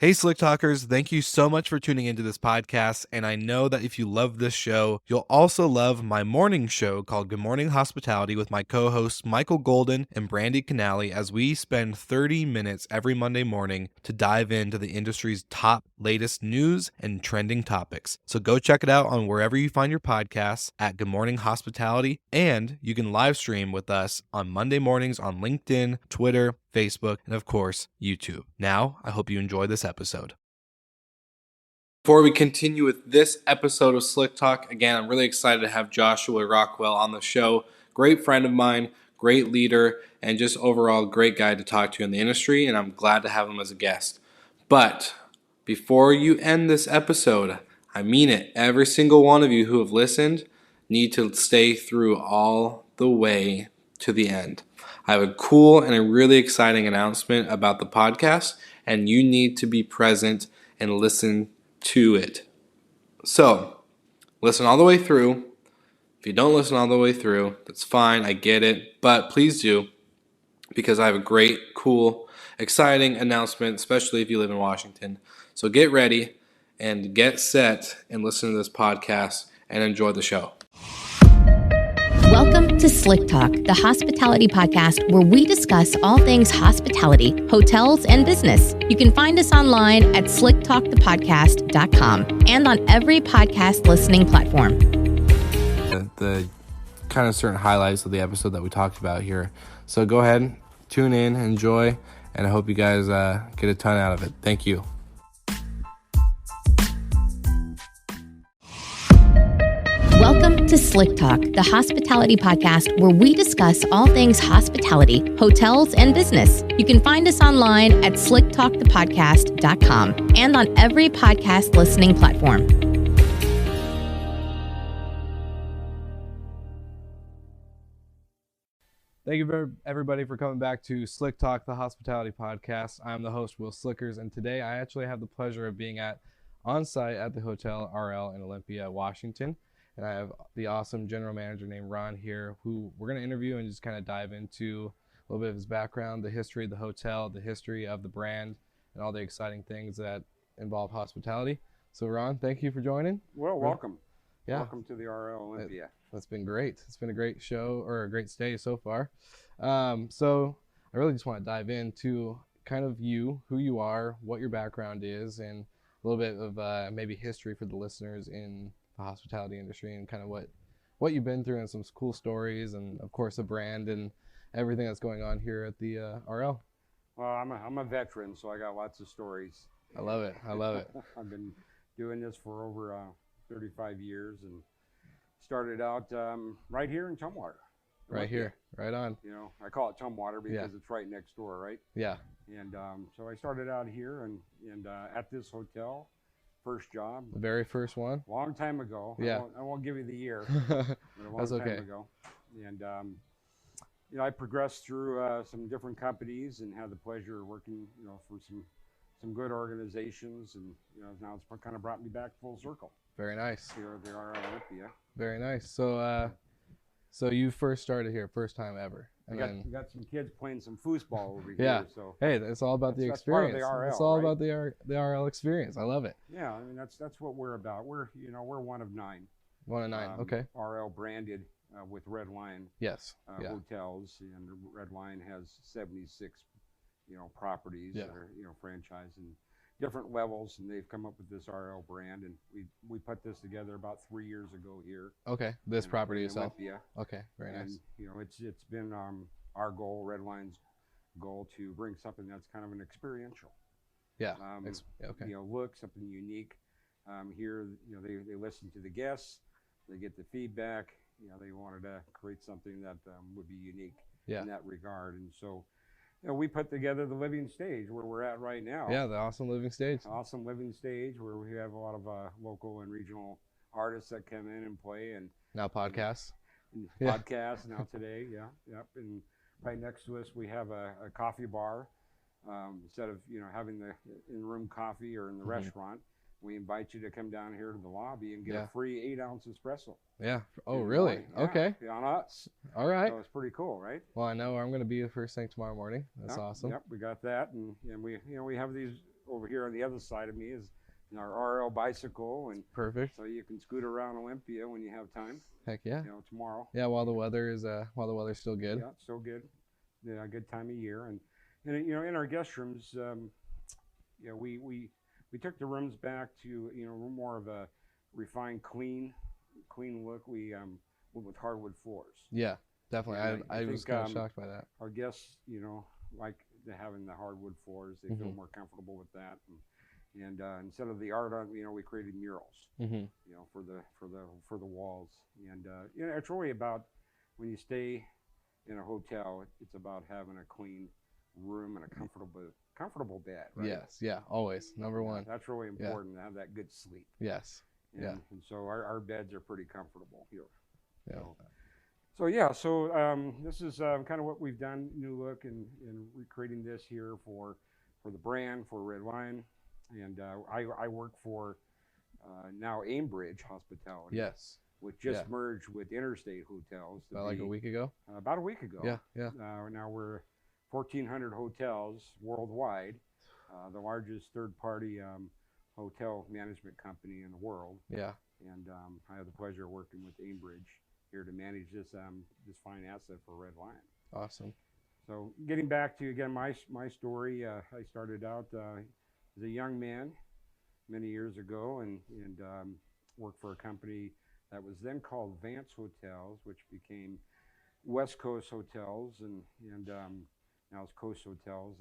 Hey, Slick Talkers, thank you so much for tuning into this podcast. And I know that if you love this show, you'll also love my morning show called Good Morning Hospitality with my co hosts Michael Golden and Brandy Canali, as we spend 30 minutes every Monday morning to dive into the industry's top latest news and trending topics. So go check it out on wherever you find your podcasts at Good Morning Hospitality. And you can live stream with us on Monday mornings on LinkedIn, Twitter, Facebook, and of course, YouTube. Now, I hope you enjoy this episode. Before we continue with this episode of Slick Talk, again, I'm really excited to have Joshua Rockwell on the show. Great friend of mine, great leader, and just overall great guy to talk to in the industry, and I'm glad to have him as a guest. But before you end this episode, I mean it, every single one of you who have listened need to stay through all the way to the end. I have a cool and a really exciting announcement about the podcast, and you need to be present and listen to it. So, listen all the way through. If you don't listen all the way through, that's fine, I get it, but please do, because I have a great, cool, exciting announcement, especially if you live in Washington. So get ready and get set and listen to this podcast and enjoy the show. Welcome to Slick Talk, the hospitality podcast where we discuss all things hospitality, hotels, and business. You can find us online at slicktalkthepodcast.com and on every podcast listening platform. The kind of certain highlights of the episode that we talked about here. So go ahead, tune in, enjoy, and I hope you guys get a ton out of it. Thank you. Welcome to Slick Talk, the hospitality podcast where we discuss all things hospitality, hotels, and business. You can find us online at slicktalkthepodcast.com and on every podcast listening platform. Thank you, everybody, for coming back to Slick Talk, the hospitality podcast. I'm the host, Will Slickers, and today I actually have the pleasure of being on site at the Hotel RL in Olympia, Washington. And I have the awesome general manager named Ron here, who we're going to interview and just kind of dive into a little bit of his background, the history of the hotel, the history of the brand, and all the exciting things that involve hospitality. So, Ron, thank you for joining. Well, welcome. Yeah. Welcome to the RL Olympia. That's been great. It's been a great show, or a great stay so far. So I really just want to dive into kind of you, who you are, what your background is, and a little bit of maybe history for the listeners in the hospitality industry, and kind of what you've been through, and some cool stories, and of course the brand and everything that's going on here at the RL. Well, I'm a veteran, so I got lots of stories. I love it. I've been doing this for over 35 years, and started out right here in Tumwater. Right here, right on. You know, I call it Tumwater because it's right next door, right? Yeah. And so I started out here and at this hotel. First job. The very first one? Long time ago. Yeah. I won't give you the year. But a long time ago. And, you know, I progressed through some different companies and had the pleasure of working, you know, for some good organizations. And, you know, now it's kind of brought me back full circle. Very nice. Here at the RL Olympia. Very nice. So, so you first started here, first time ever. And we got some kids playing some foosball over here. Yeah. So hey, it's all about the experience. That's part of the RL, it's all right? about the RL experience. I love it. Yeah, I mean that's what we're about. We're one of 9. 1 of 9. Okay. RL branded with Red Lion. Yes. Hotels, and Red Lion has 76, you know, properties that are, you know, franchised in different levels, and they've come up with this RL brand, and we put this together about 3 years ago here. Okay, this property itself. Olympia. Okay, very nice. You know, it's been our goal, Red Line's goal, to bring something that's kind of an experiential. Yeah. Okay. You know, look, something unique. Here, you know, they listen to the guests, they get the feedback. You know, they wanted to create something that would be unique in that regard, and so. You know, we put together the living stage where we're at right now. Yeah, the awesome living stage. Awesome living stage where we have a lot of local and regional artists that come in and play, and now podcasts. Podcasts now today, yep. And right next to us we have a coffee bar. Instead of, you know, having the in-room coffee or in the restaurant, we invite you to come down here to the lobby and get a free 8-ounce espresso. Yeah. Oh, really? Okay. On us. All right. So it's pretty cool, right? Well, I know I'm going to be the first thing tomorrow morning. That's awesome. Yep, we got that, and we have these over here on the other side of me is our RL bicycle, and Perfect. so you can scoot around Olympia when you have time. Heck yeah. Tomorrow. Yeah, while the weather's still good. Yeah, still good. Yeah, good time of year, and in our guest rooms, we took the rooms back to more of a refined, clean look. We went with hardwood floors. Yeah, definitely. I was kind of shocked by that. Our guests, like having the hardwood floors. They feel more comfortable with that. And instead of the art on, we created murals. For the walls. And it's really about when you stay in a hotel, it's about having a clean room and a comfortable bed. Right? Yes. Yeah. Always number one. That's really important to have that good sleep. Yes. And so our beds are pretty comfortable here. Yeah. So this is kind of what we've done, new look, and recreating this here for the brand, for Red Lion. And I work for now Aimbridge Hospitality. Yes. Which just merged with Interstate Hotels. About like a week ago? About a week ago. Yeah. Now we're 1,400 hotels worldwide, the largest third-party hotel management company in the world. Yeah. And I have the pleasure of working with Aimbridge here to manage this fine asset for Red Lion. Awesome. So getting back to, again, my story, I started out as a young man many years ago and worked for a company that was then called Vance Hotels, which became West Coast Hotels, and now it's Coast Hotels,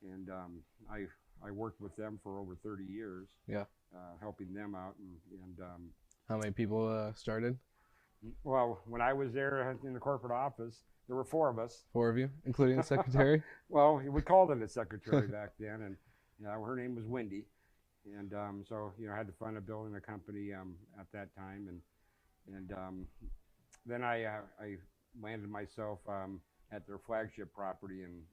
and I worked with them for over 30 years. Yeah. Helping them out, and how many people started? Well, when I was there in the corporate office, there were 4 of us. 4 of you, including the secretary? Well, we called it a secretary back then, and her name was Wendy. And so I had the fun of building a company at that time, and then I landed myself at their flagship property in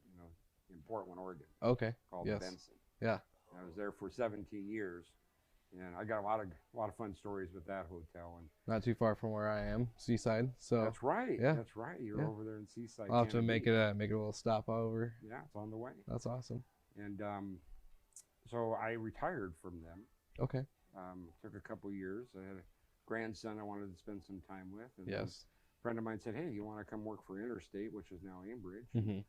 Portland, Oregon. Okay. Called Benson. Yeah. I was there for 17 years, and I got a lot of fun stories with that hotel. And not too far from where I am, Seaside. So that's right. Yeah. That's right. You're over there in Seaside. I'll have to make it a little stopover. Yeah, it's on the way. That's awesome. And so I retired from them. Okay. Took a couple years. I had a grandson I wanted to spend some time with. And yes. A friend of mine said, "Hey, you want to come work for Interstate, which is now Aimbridge?" Mm-hmm.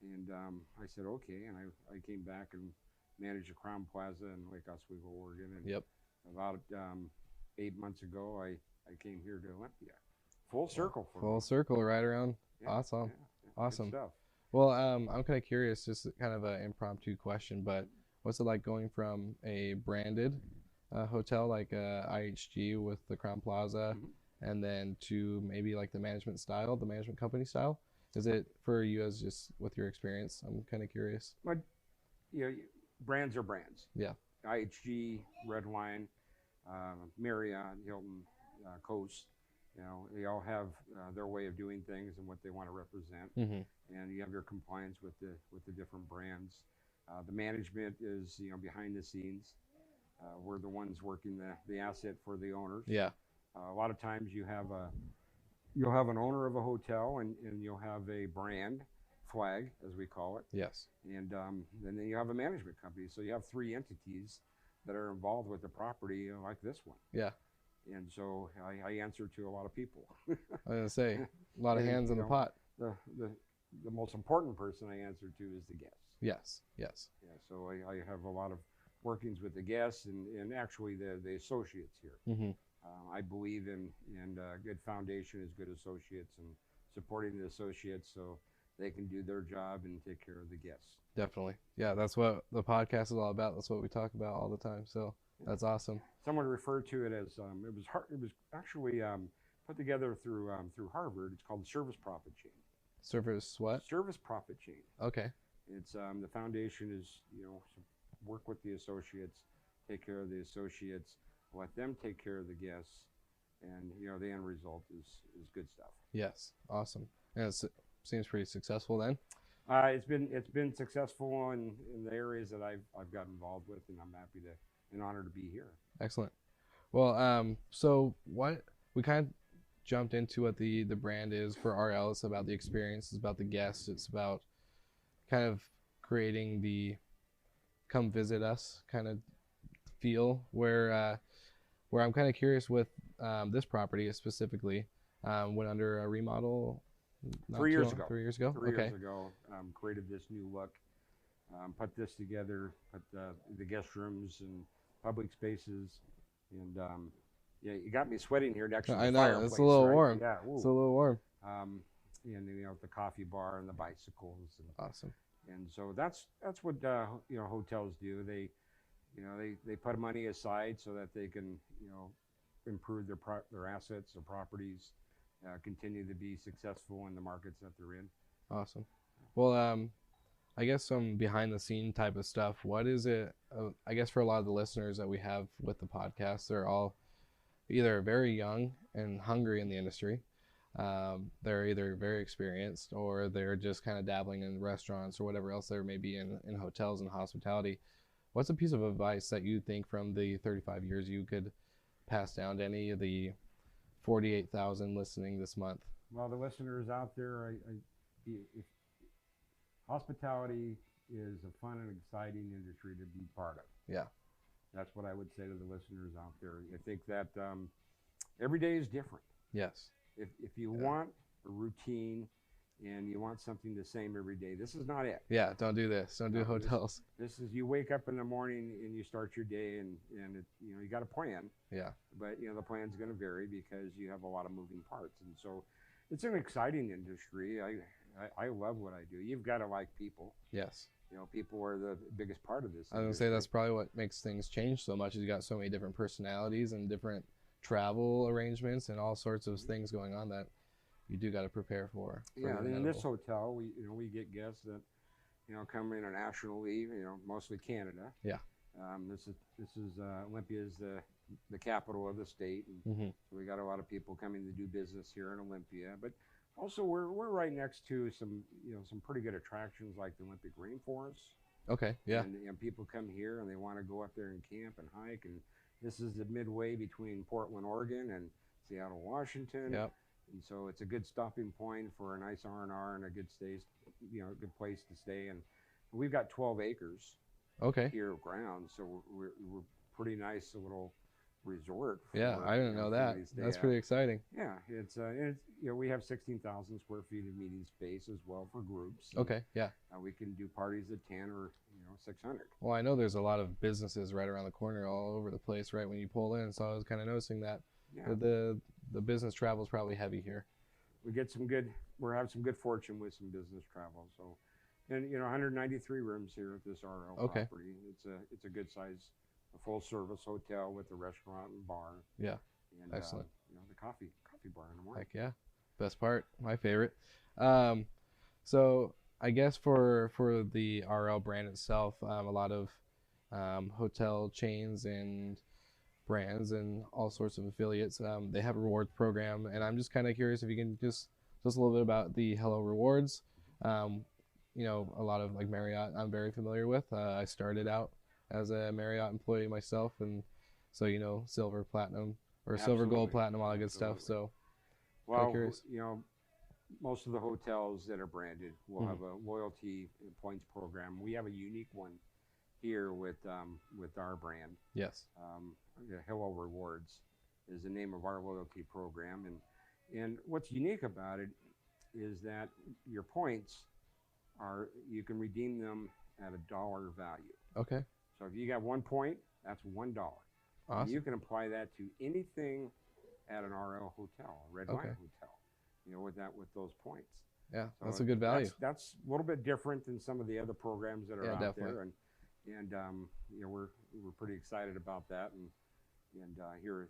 And I said, "Okay." And I came back and managed the Crown Plaza in Lake Oswego, Oregon. And about 8 months ago, I came here to Olympia. Full circle for Full me. Circle, right around. Yeah, awesome. yeah, Awesome. good stuff. Well, I'm kind of curious, just kind of an impromptu question, but what's it like going from a branded hotel like IHG with the Crown Plaza, and then to maybe like the management style, the management company style? Is it for you as just with your experience? I'm kind of curious. But brands are brands. Yeah. IHG, Red Lion, Marriott, Hilton, Coast. They all have their way of doing things and what they want to represent. And you have your compliance with the different brands. The management is behind the scenes. We're the ones working the asset for the owners. Yeah. A lot of times you'll have an owner of a hotel and you'll have a brand flag, as we call it. Yes. And then you have a management company. So you have 3 entities that are involved with the property, like this one. Yeah. And so I answer to a lot of people. I was gonna say a lot of hands in the pot. The most important person I answer to is the guests. Yes. Yes. Yeah. So I have a lot of workings with the guests and actually the associates here. I believe in good foundation is good associates, and supporting the associates so they can do their job and take care of the guests. Definitely. Yeah, that's what the podcast is all about. That's what we talk about all the time. So that's awesome. Someone referred to it as it was actually put together through Harvard. It's called the Service Profit Chain. Service what? Service Profit Chain. Okay. It's the foundation is work with the associates, take care of the associates, let them take care of the guests, and the end result is good stuff. Yes. Awesome. And it seems pretty successful then. It's been successful in the areas that I've got involved with, and I'm happy and honored to be here. Excellent. Well, so what we kind of jumped into what the brand is for RL. It's about the experience. It's about the guests. It's about kind of creating the come visit us kind of feel, where I'm kind of curious with this property specifically. Went under a remodel 3 years ago. 3 years ago. 3 Okay. years ago, created this new look, put this together, put the guest rooms and public spaces, and yeah, you got me sweating here next to the I know fireplace, it's a little right? warm. Yeah, It's a little warm. And the coffee bar and the bicycles. And, Awesome. And so that's what hotels do. They put money aside so that they can improve their assets, their properties, continue to be successful in the markets that they're in. Awesome. Well, I guess some behind the scene type of stuff. What is it? I guess for a lot of the listeners that we have with the podcast, they're all either very young and hungry in the industry. They're either very experienced or they're just kind of dabbling in restaurants or whatever else there may be in hotels and hospitality. What's a piece of advice that you think from the 35 years you could pass down to any of the 48,000 listening this month? Well, the listeners out there, if hospitality is a fun and exciting industry to be part of. Yeah. That's what I would say to the listeners out there. I think that every day is different. Yes. If you want a routine and you want something the same every day, this is not it. Yeah, don't do this. Don't do hotels. This is, you wake up in the morning and you start your day and it, you got a plan. Yeah. But the plan's going to vary because you have a lot of moving parts, and so it's an exciting industry. I love what I do. You've got to like people. Yes. People are the biggest part of this. I was gonna say that's probably what makes things change so much. Is you got so many different personalities and different travel arrangements and all sorts of things going on that you do got to prepare for. Yeah, and in this hotel, we get guests that come in on national leave. Mostly Canada. Yeah. This is Olympia is the capital of the state, and so we got a lot of people coming to do business here in Olympia. But also we're right next to some pretty good attractions like the Olympic Rainforest. Okay. Yeah. And people come here and they want to go up there and camp and hike, and this is the midway between Portland, Oregon, and Seattle, Washington. Yep. And so it's a good stopping point for a nice R&R and a good a good place to stay. And we've got 12 acres. Okay. Here of ground, so we're pretty nice little resort. Yeah, I didn't know that. That's pretty exciting. Yeah, it's we have 16,000 square feet of meeting space as well for groups. Okay. Yeah. We can do parties of 10 or 600. Well, I know there's a lot of businesses right around the corner all over the place, right when you pull in. So I was kind of noticing that. Yeah. The business travel is probably heavy here. We're having some good fortune with some business travel. So, and 193 rooms here at this RL property. It's a good size, a full service hotel with a restaurant and bar. Yeah. And, excellent. The coffee bar in the morning. Heck yeah, best part, my favorite. So I guess for the RL brand itself, a lot of hotel chains and brands and all sorts of affiliates, they have a rewards program, and I'm just kind of curious if you can just a little bit about the Hello Rewards. A lot of like Marriott I'm very familiar with. I started out as a Marriott employee myself, and so silver, platinum, or silver, gold, platinum, all that good stuff. So well, most of the hotels that are branded will have a loyalty points program. We have a unique one here with our brand. Yes. Hello Rewards is the name of our loyalty program, and what's unique about it is that your points you can redeem them at $1 value. Okay. So if you got 1 point, that's $1. Awesome. And you can apply that to anything at an RL hotel, a Red Lion hotel, with those points. Yeah, so that's a good value. That's a little bit different than some of the other programs that are out definitely. there, and we're pretty excited about that, and here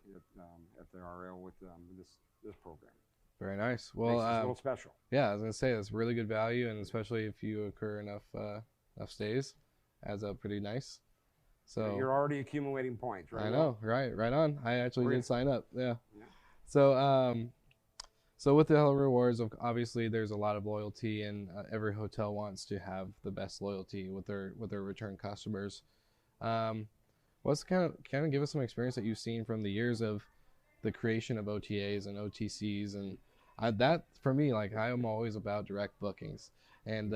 at the RL with this program. Very nice. Well, makes it a little special. Yeah, I was gonna say it's really good value, and especially if you occur enough stays, adds up pretty nice. So you're already accumulating points, right? I know, right on. I actually did sign up. Yeah. So so with the Hello Rewards, obviously there's a lot of loyalty, and every hotel wants to have the best loyalty with their return customers. What's kind of give us some experience that you've seen from the years of the creation of OTAs and OTCs, and that for me, like, I am always about direct bookings, and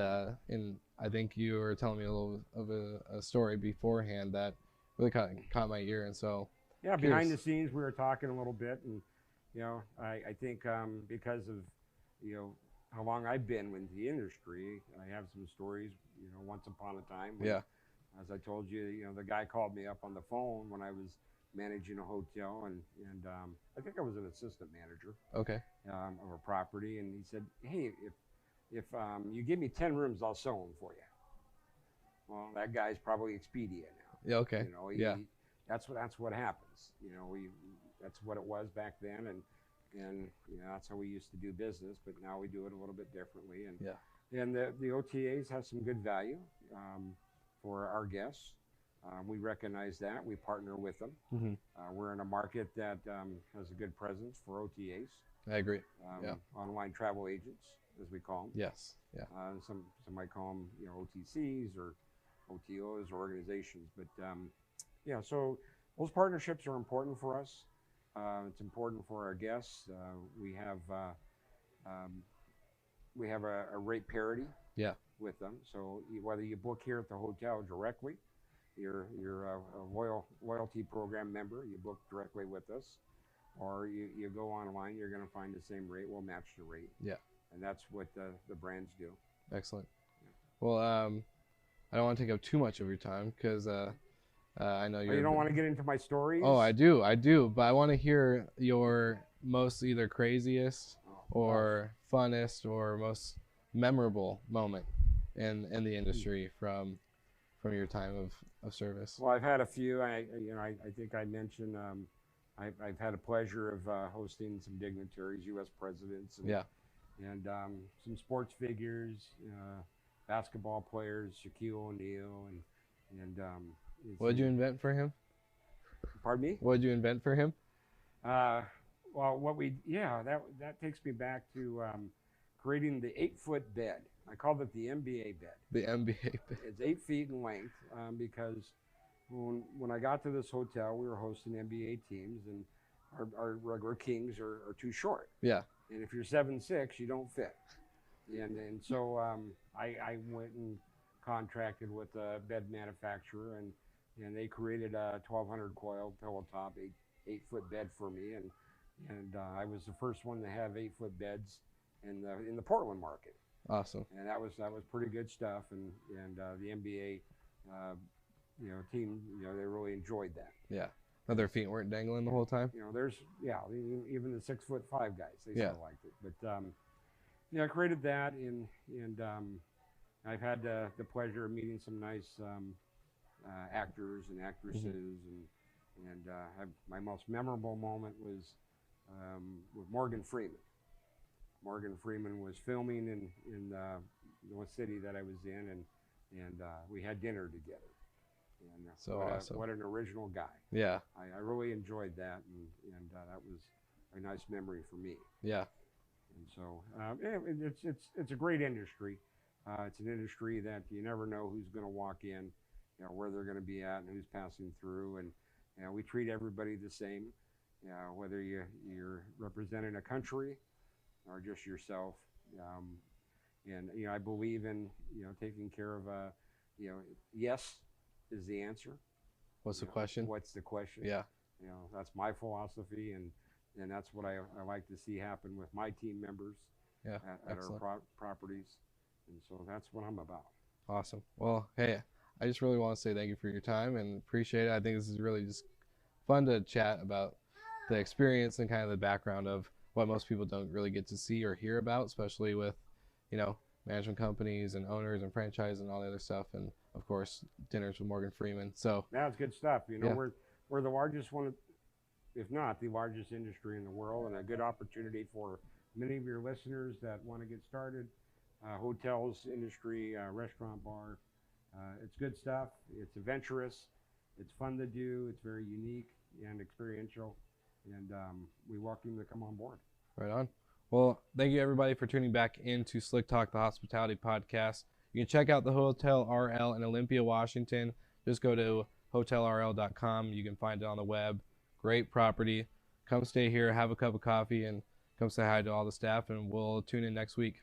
I think you were telling me a little of a story beforehand that really caught my ear, and so yeah, behind the scenes we were talking a little bit, and I think because of how long I've been with the industry, I have some stories. Once upon a time, yeah, as I told you, the guy called me up on the phone when I was managing a hotel, and I think I was an assistant manager. Okay. Of a property, and he said, "Hey, if you give me 10 rooms, I'll sell them for you." Well, that guy's probably Expedia now. Yeah. Okay. That's what happens. That's what it was back then, and that's how we used to do business. But now we do it a little bit differently, and the OTAs have some good value for our guests. We recognize that. We partner with them. Mm-hmm. We're in a market that has a good presence for OTAs. I agree. Online travel agents, as we call them. Yes. Yeah. Some might call them, OTCs or OTOs or organizations. But so those partnerships are important for us. It's important for our guests. We have a rate parity. Yeah. With them. So whether you book here at the hotel directly, you're a loyalty program member, you book directly with us, or you go online, you're going to find the same rate. We'll match the rate. Yeah. And that's what the brands do. Excellent. Well, I don't want to take up too much of your time because I know you don't want to get into my stories. Oh, I do, but I want to hear your most either craziest or funnest or most memorable moment in the industry from your time of service. Well, I've had a few. I think I mentioned I've had a pleasure of hosting some dignitaries, U.S. presidents, and some sports figures, basketball players, Shaquille O'Neal, and what did you invent for him? Pardon me? What did you invent for him? Well, that takes me back to creating the 8-foot bed. I called it the NBA bed. The NBA bed. It's 8 feet in length because when I got to this hotel, we were hosting NBA teams, and our regular kings are too short. Yeah. And if you're 7'6", you don't fit. And so I went and contracted with a bed manufacturer, and they created a 1,200 coil pillow top 8-foot bed for me, and I was the first one to have 8-foot beds in the Portland market. Awesome. And that was pretty good stuff, and the NBA team, they really enjoyed that. Yeah. Their feet weren't dangling the whole time. Even the 6'5" guys, they still liked it. But I created that, and I've had the pleasure of meeting some nice actors and actresses, mm-hmm. and my most memorable moment was with Morgan Freeman. Morgan Freeman was filming in the city that I was in, and we had dinner together. And so awesome. What an original guy. Yeah. I really enjoyed that, and that was a nice memory for me. Yeah. And so it's a great industry. It's an industry that you never know who's going to walk in, where they're going to be at, and who's passing through. And we treat everybody the same, whether you're representing a country or just yourself. And I believe in taking care of yes is the answer. What's the question? What's the question? Yeah. That's my philosophy, and that's what I like to see happen with my team members at our properties. And so that's what I'm about. Awesome. Well, hey, I just really want to say thank you for your time and appreciate it. I think this is really just fun to chat about the experience and kind of the background of what most people don't really get to see or hear about, especially with, management companies and owners and franchise and all the other stuff. And of course, dinners with Morgan Freeman. So that's good stuff. We're the largest one, if not the largest industry in the world, and a good opportunity for many of your listeners that want to get started. Hotels, industry, restaurant, bar. It's good stuff. It's adventurous. It's fun to do. It's very unique and experiential. And we welcome you to come on board. Right on. Well, thank you everybody for tuning back into Slick Talk, the hospitality podcast. You can check out the Hotel RL in Olympia, Washington. Just go to hotelrl.com. You can find it on the web. Great property. Come stay here, have a cup of coffee, and come say hi to all the staff, and we'll tune in next week.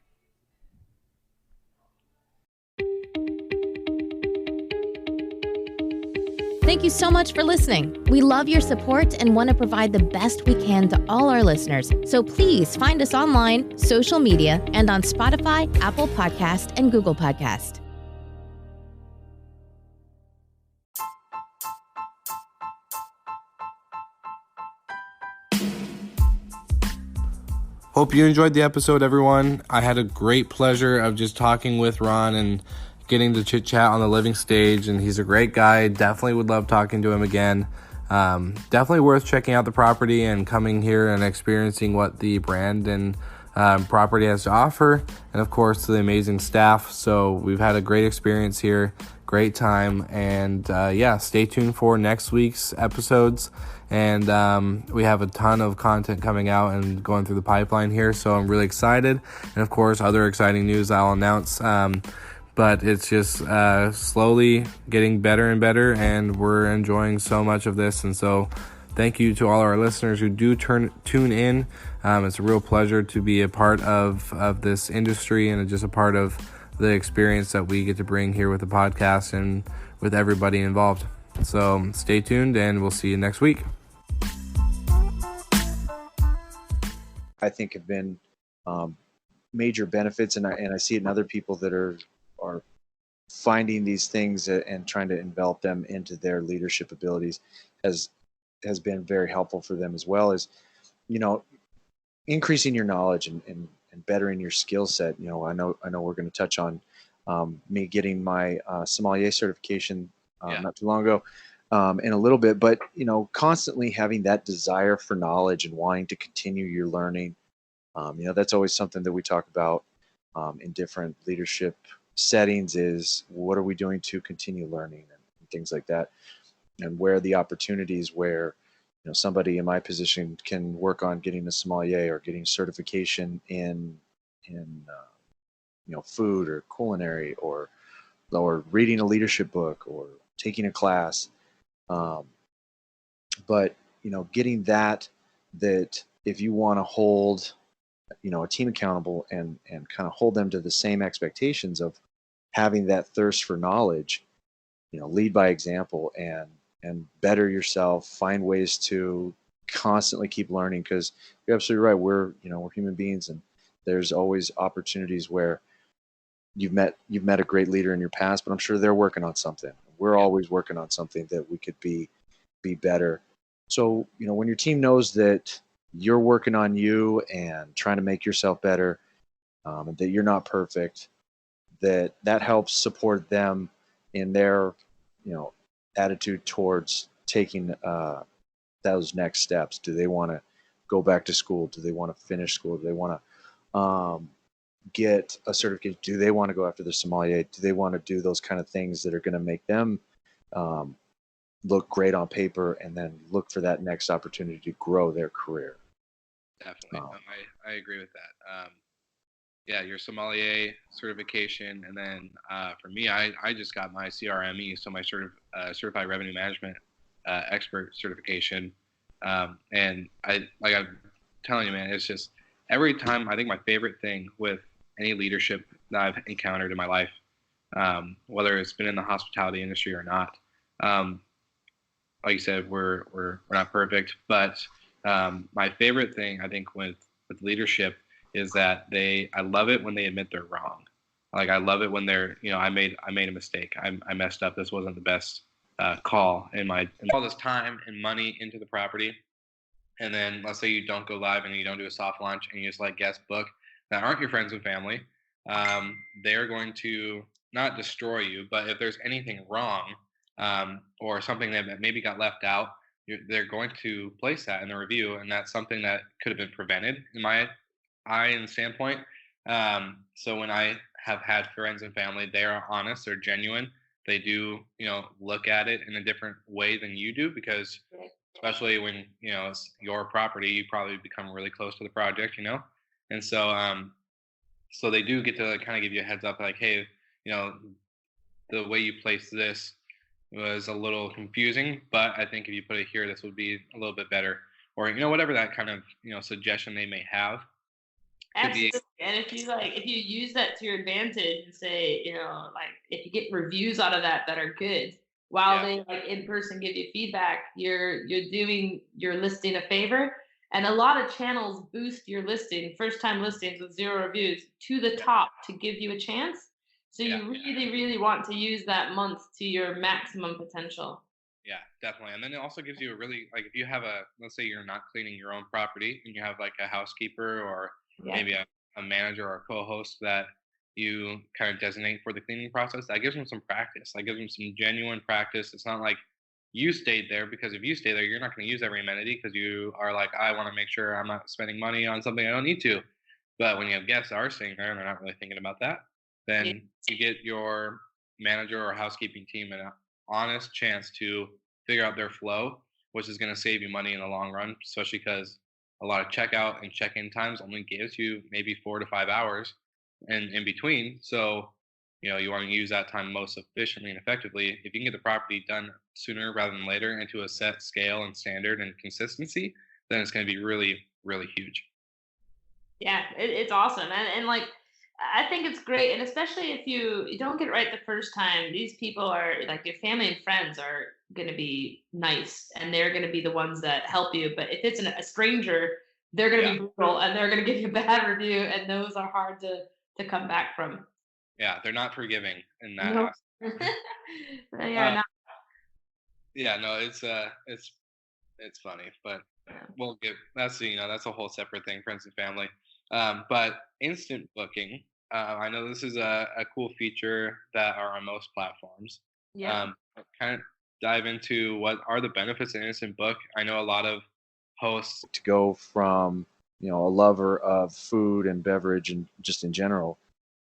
Thank you so much for listening. We love your support and want to provide the best we can to all our listeners. So please find us online, social media, and on Spotify, Apple Podcast, and Google Podcast. Hope you enjoyed the episode, everyone. I had a great pleasure of just talking with Ron and getting to chit chat on the living stage, and he's a great guy. Definitely would love talking to him again. Definitely worth checking out the property and coming here and experiencing what the brand and property has to offer, and of course the amazing staff. So we've had a great experience here, great time, and stay tuned for next week's episodes. And we have a ton of content coming out and going through the pipeline here, so I'm really excited. And of course, other exciting news I'll announce. But it's just slowly getting better and better, and we're enjoying so much of this. And so thank you to all our listeners who do tune in. It's a real pleasure to be a part of this industry and just a part of the experience that we get to bring here with the podcast and with everybody involved. So stay tuned, and we'll see you next week. I think have been major benefits, and I see it in other people that are finding these things and trying to envelop them into their leadership abilities has been very helpful for them, as well as, increasing your knowledge and bettering your skill set. I know we're going to touch on me getting my sommelier certification not too long ago in a little bit, but constantly having that desire for knowledge and wanting to continue your learning. That's always something that we talk about in different leadership settings, is what are we doing to continue learning and things like that, and where are the opportunities where somebody in my position can work on getting a sommelier or getting certification in food or culinary, or reading a leadership book or taking a class. But getting that if you want to hold a team accountable and kind of hold them to the same expectations of having that thirst for knowledge, lead by example and better yourself, find ways to constantly keep learning, because you're absolutely right. We're human beings, and there's always opportunities where you've met a great leader in your past, but I'm sure they're working on something. We're always working on something that we could be better. So, when your team knows that you're working on you and trying to make yourself better, and that you're not perfect, that helps support them in their, attitude towards taking those next steps. Do they want to go back to school? Do they want to finish school? Do they want to get a certificate? Do they want to go after the sommelier? Do they want to do those kind of things that are going to make them look great on paper, and then look for that next opportunity to grow their career? Definitely. I agree with that. Your sommelier certification. And then for me, I just got my CRME, so my Certified Revenue Management Expert certification. And I'm telling you, man, it's just every time, I think my favorite thing with any leadership that I've encountered in my life, whether it's been in the hospitality industry or not, like you said, we're not perfect, but my favorite thing, I think, with leadership is that I love it when they admit they're wrong. Like, I love it when they're, I made a mistake. I messed up. This wasn't the best call and all this time and money into the property. And then let's say you don't go live and you don't do a soft launch and you just let guests book that aren't your friends and family. They're going to not destroy you, but if there's anything wrong or something that maybe got left out, they're going to place that in the review, and that's something that could have been prevented in my eye and standpoint. So when I have had friends and family, they are honest, they're genuine. They do, look at it in a different way than you do, because especially when, it's your property, you probably become really close to the project, And so, so they do get to kind of give you a heads up, like, hey, the way you place this was a little confusing, but I think if you put it here, this would be a little bit better, or whatever that kind of suggestion they may have. Absolutely. And if you use that to your advantage and say, if you get reviews out of that are good, while they like in person give you feedback, you're doing your listing a favor. And a lot of channels boost your listing, first time listings with 0 reviews, to the top to give you a chance. So you really, really want to use that month to your maximum potential. Yeah, definitely. And then it also gives you a really, like, if you have let's say you're not cleaning your own property and you have like a housekeeper or maybe a manager or a co-host that you kind of designate for the cleaning process, that gives them some practice. That gives them some genuine practice. It's not like you stayed there, because if you stay there, you're not going to use every amenity because you are like, I want to make sure I'm not spending money on something I don't need to. But when you have guests that are staying there and they're not really thinking about that, then you get your manager or housekeeping team an honest chance to figure out their flow, which is going to save you money in the long run, especially because a lot of checkout and check-in times only gives you maybe 4 to 5 hours and in between. So, you want to use that time most efficiently and effectively. If you can get the property done sooner rather than later into a set scale and standard and consistency, then it's going to be really, really huge. Yeah, it's awesome. And like, I think it's great. And especially if you don't get it right the first time, these people are like your family and friends are going to be nice and they're going to be the ones that help you. But if it's a stranger, they're going to be brutal and they're going to give you a bad review. And those are hard to come back from. Yeah, they're not forgiving in that Nope. aspect. They are not. Yeah, no, it's funny, but we'll get that's a whole separate thing, friends and family. But instant booking, I know this is a cool feature that are on most platforms. Yeah. Kind of dive into what are the benefits of instant book. I know a lot of hosts to go from a lover of food and beverage and just in general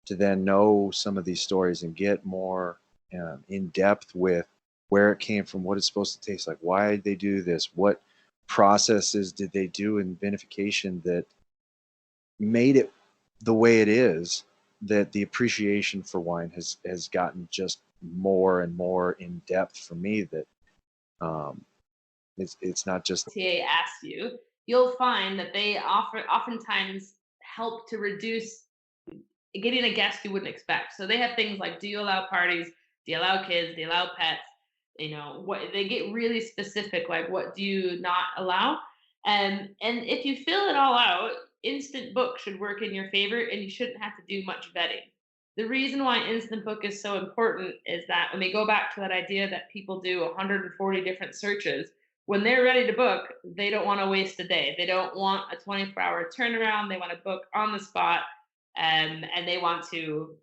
to then know some of these stories and get more in depth with where it came from, what it's supposed to taste like, why did they do this, what processes did they do in vinification that made it the way it is, that the appreciation for wine has gotten just more and more in depth for me, that it's not just TA asks you, you'll find that they oftentimes help to reduce getting a guest you wouldn't expect. So they have things like, do you allow parties? Do you allow kids? Do you allow pets? What they get really specific, like what do you not allow? And if you fill it all out, instant book should work in your favor and you shouldn't have to do much vetting. The reason why instant book is so important is that when we go back to that idea that people do 140 different searches, when they're ready to book, they don't want to waste a day. They don't want a 24-hour turnaround. They want to book on the spot, and they want to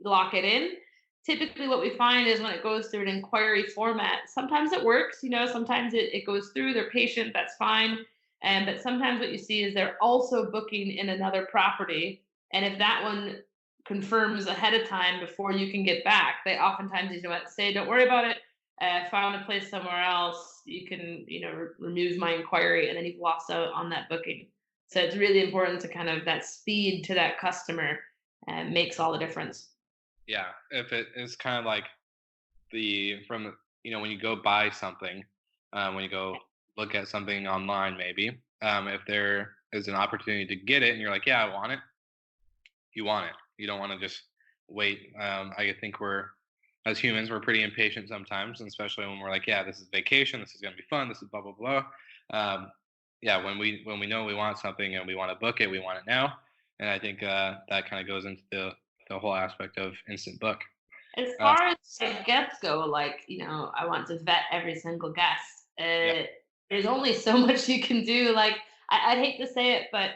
lock it in. Typically, what we find is when it goes through an inquiry format, sometimes it works, sometimes it goes through, they're patient, that's fine. But sometimes what you see is they're also booking in another property. And if that one confirms ahead of time before you can get back, they oftentimes say, don't worry about it. Found a place somewhere else. You can, remove my inquiry, and then you've lost out on that booking. So it's really important to kind of that speed to that customer makes all the difference. Yeah, if it is kind of like when you go buy something, when you go look at something online, maybe if there is an opportunity to get it and you're like, yeah, I want it, you want it. You don't want to just wait. I think as humans, we're pretty impatient sometimes, and especially when we're like, yeah, this is vacation, this is going to be fun, this is blah, blah, blah. Yeah, when we know we want something and we want to book it, we want it now. And I think that kind of goes into the whole aspect of instant book. As far as guests go, I want to vet every single guest. There's only so much you can do. Like, I'd hate to say it, but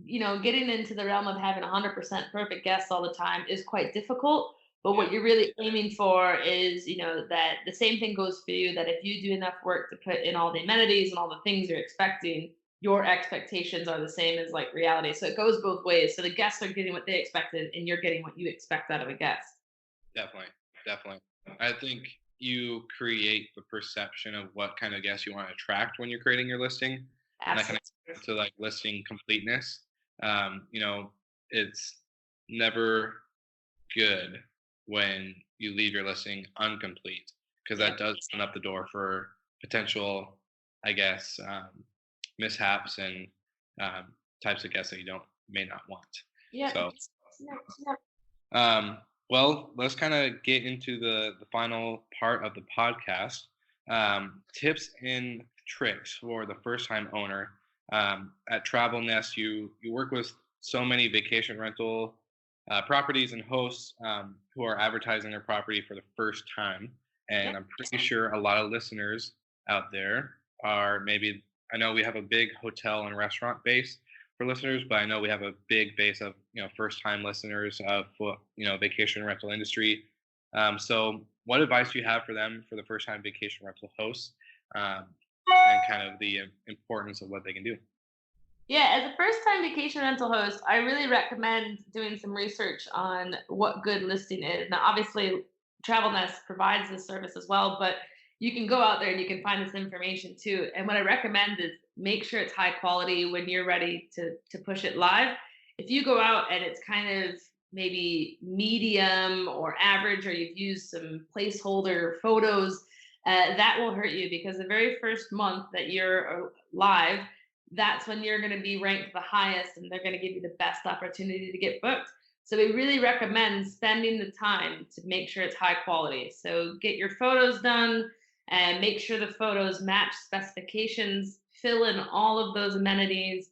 getting into the realm of having 100% perfect guests all the time is quite difficult. But what you're really aiming for is, that the same thing goes for you, that if you do enough work to put in all the amenities and all the things you're expecting, your expectations are the same as like reality. So it goes both ways. So the guests are getting what they expected and you're getting what you expect out of a guest. Definitely. I think you create the perception of what kind of guests you want to attract when you're creating your listing. Absolutely. And that kind of to like listing completeness. It's never good when you leave your listing incomplete, because that does open up the door for potential, I guess, mishaps and types of guests that you may not want. Yeah. So, Well, let's kind of get into the final part of the podcast. Tips and tricks for the first time owner. At Travel Nest, you work with so many vacation rental properties and hosts who are advertising their property for the first time. And I'm pretty sure a lot of listeners out there are maybe, I know we have a big hotel and restaurant base for listeners, but I know we have a big base of first time listeners of vacation rental industry. So what advice do you have for them for the first time vacation rental hosts, and kind of the importance of what they can do? Yeah, as a first time vacation rental host, I really recommend doing some research on what good listing is. Now, obviously, Travel Nest provides this service as well, but you can go out there and you can find this information too. And what I recommend is make sure it's high quality when you're ready to push it live. If you go out and it's kind of maybe medium or average, or you've used some placeholder photos, that will hurt you, because the very first month that you're live, that's when you're going to be ranked the highest and they're going to give you the best opportunity to get booked. So we really recommend spending the time to make sure it's high quality. So get your photos done and make sure the photos match specifications, fill in all of those amenities,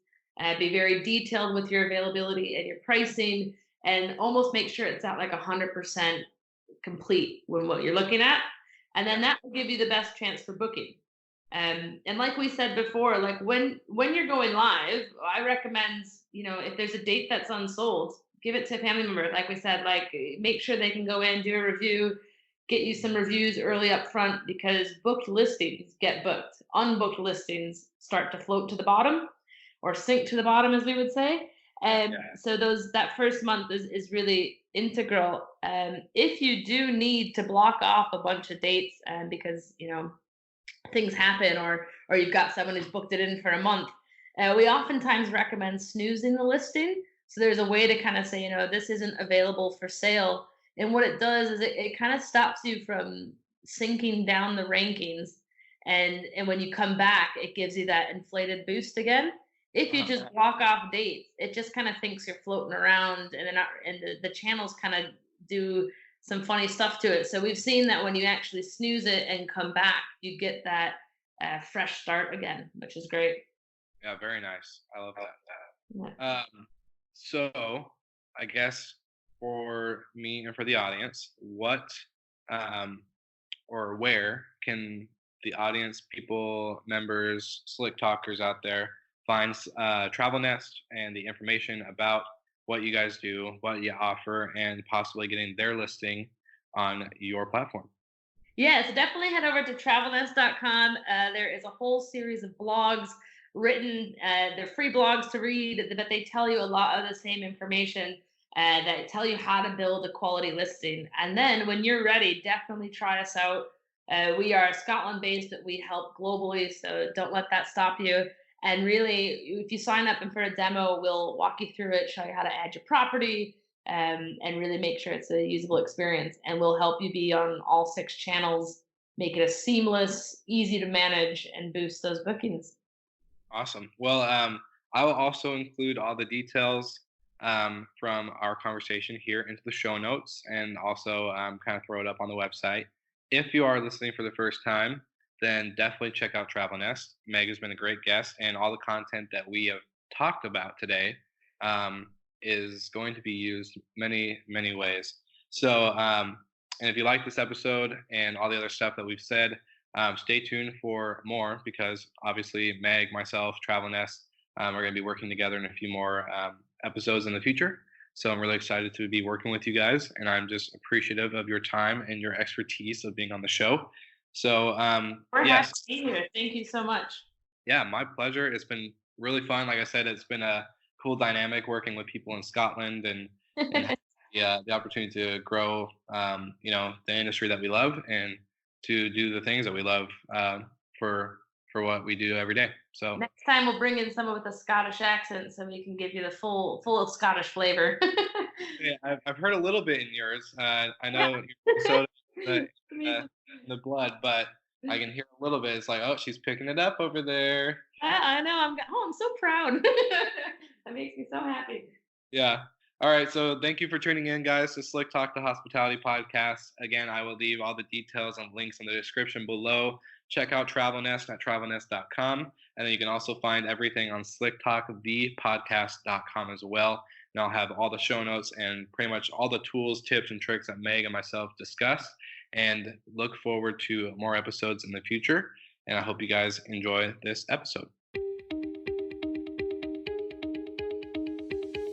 be very detailed with your availability and your pricing, and almost make sure it's at like 100% complete when what you're looking at. And then that will give you the best chance for booking. And like we said before, like when you're going live, I recommend, if there's a date that's unsold, give it to a family member. Like we said, like make sure they can go in, do a review, get you some reviews early up front, because booked listings get booked. Unbooked listings start to float to the bottom, or sink to the bottom, as we would say. And so that first month is really integral. If you do need to block off a bunch of dates, because things happen, or you've got someone who's booked it in for a month, we oftentimes recommend snoozing the listing. So there's a way to kind of say, this isn't available for sale. And what it does is it kind of stops you from sinking down the rankings. And when you come back, it gives you that inflated boost again. If you just block off dates, it just kind of thinks you're floating around, and the channels kind of do some funny stuff to it. So we've seen that when you actually snooze it and come back, you get that fresh start again, which is great. Yeah, very nice. I love that. Yeah. So I guess for me and for the audience, what or where can the audience, people, members, slick talkers out there find Travel Nest and the information about what you guys do, what you offer, and possibly getting their listing on your platform? Yeah, so definitely head over to travelnest.com. There is a whole series of blogs written. They're free blogs to read, but they tell you a lot of the same information that tell you how to build a quality listing. And then when you're ready, definitely try us out. We are Scotland-based, but we help globally, so don't let that stop you. And really, if you sign up and for a demo, we'll walk you through it, show you how to add your property, and really make sure it's a usable experience. And we'll help you be on all 6 channels, make it a seamless, easy to manage, and boost those bookings. Awesome. Well, I will also include all the details from our conversation here into the show notes, and also kind of throw it up on the website. If you are listening for the first time, then definitely check out Travel Nest. Meg has been a great guest, and all the content that we have talked about today is going to be used many, many ways. So, and if you like this episode and all the other stuff that we've said, stay tuned for more, because obviously Meg, myself, Travel Nest are going to be working together in a few more episodes in the future. So I'm really excited to be working with you guys, and I'm just appreciative of your time and your expertise of being on the show. So we're happy to be here. Thank you so much. Yeah, my pleasure. It's been really fun. Like I said, it's been a cool dynamic working with people in Scotland, and the opportunity to grow the industry that we love, and to do the things that we love for what we do every day. So next time we'll bring in someone with a Scottish accent, so we can give you the full Scottish flavor. Yeah, I've heard a little bit in yours. I know so the blood, but I can hear a little bit. It's like, oh, she's picking it up over there. Yeah, I know. I'm so proud. That makes me so happy. Yeah. All right, so thank you for tuning in, guys, to Slick Talk, the Hospitality Podcast. Again, I will leave all the details and links in the description below. Check out TravelNest at travelnest.com, and then you can also find everything on slicktalkthepodcast.com as well. And I'll have all the show notes and pretty much all the tools, tips, and tricks that Meg and myself discuss. And look forward to more episodes in the future. And I hope you guys enjoy this episode.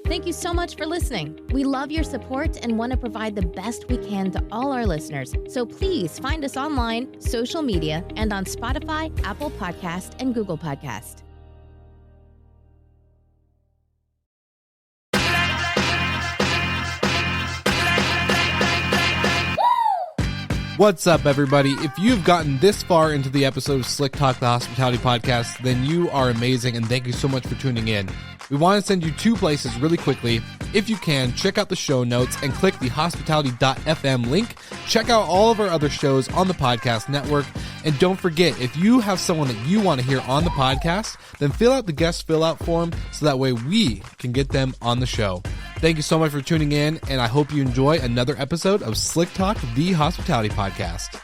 Thank you so much for listening. We love your support and want to provide the best we can to all our listeners. So please find us online, social media, and on Spotify, Apple Podcast, and Google Podcast. What's up, everybody? If you've gotten this far into the episode of Slick Talk, the Hospitality Podcast, then you are amazing, and thank you so much for tuning in. We want to send you two places really quickly. If you can, check out the show notes and click the hospitality.fm link. Check out all of our other shows on the podcast network. And don't forget, if you have someone that you want to hear on the podcast, then fill out the guest fill out form so that way we can get them on the show. Thank you so much for tuning in, and I hope you enjoy another episode of Slick Talk, the Hospitality Podcast.